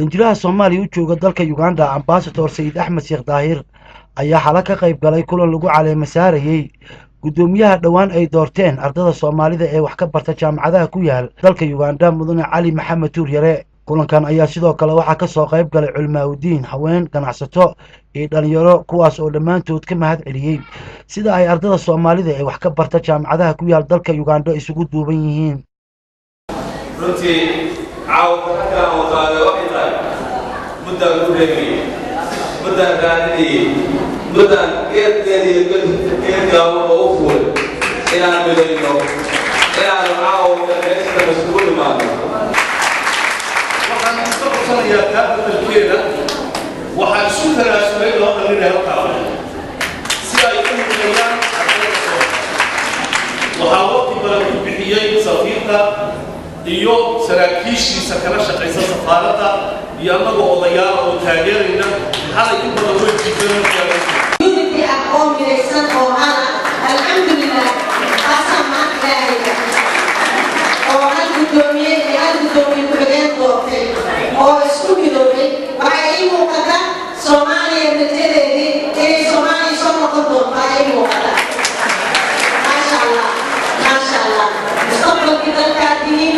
danjiraha Soomaaliya u jooga dalka Uganda Ambassador Sayid Axmed Sheekh Daahir ayaa xalay ka qayb galay kulan lagu caleema saarayay gudoomiyaha dhawaan ay doorteen ardada Soomaalida ee wax ka barta jaamacadaha ku yaal dalka Uganda Mudane Cali Maxamed Tuuryare. kulankan ayaa sidoo kale waxaa ka soo qayb galay culmaaudiin, haween, ganacsato iyo dhalinyaro kuwaas oo dhammaantood ka mahad celiyey sida ay ardada Soomaalida ee wax ka barta jaamacadaha ku yaal dalka Uganda isugu duuban yihiin. runtii caawinta oo qaada waxay tahay muddo ugu dheeray muddo raadinayay muddo geedgaawo oo u fuul inaan midayno inaan caawinta heesta mas'uul maado waxaan ka codsanayaa taabtalkeeda waxaan isu tanaasulay loo qalinayo halkaa si ay u midayaan waxaa waqti badan ku bixiyey safiirka iyo saraakiishiisa kala shaqaysa safaaradda iyo annaga odayaal oo taageerayna xalay in badan way jireen unity aqoon midaysan oo alxamdulillah qasam ilaahay oo hal gudoomiye ku-xigeen doortay oo isku midoobay waxay ii muuqata Soomaaliya natijadeedii inay Soomaaliya soo noqon doonto ayay ii muuqata maasha Allah mustaqbalkii dalkaadii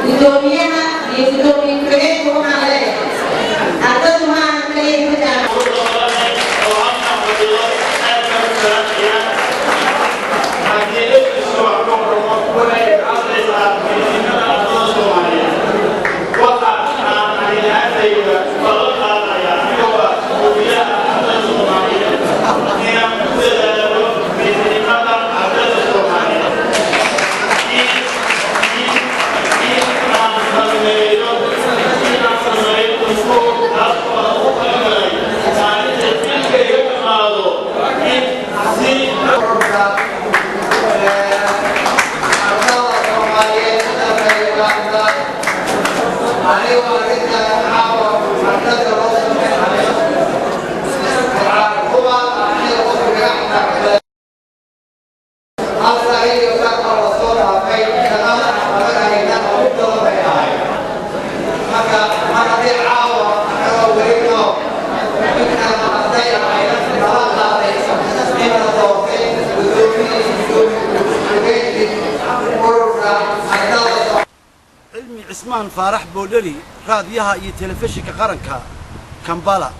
gudoomiyaha iyo gudoomiye ku-xigeenka waxaan leeyahay ardadu maahan kaliya ku Ismaan Faarax Boodhari raadiyaha iyo telefishinka qaranka Kampala.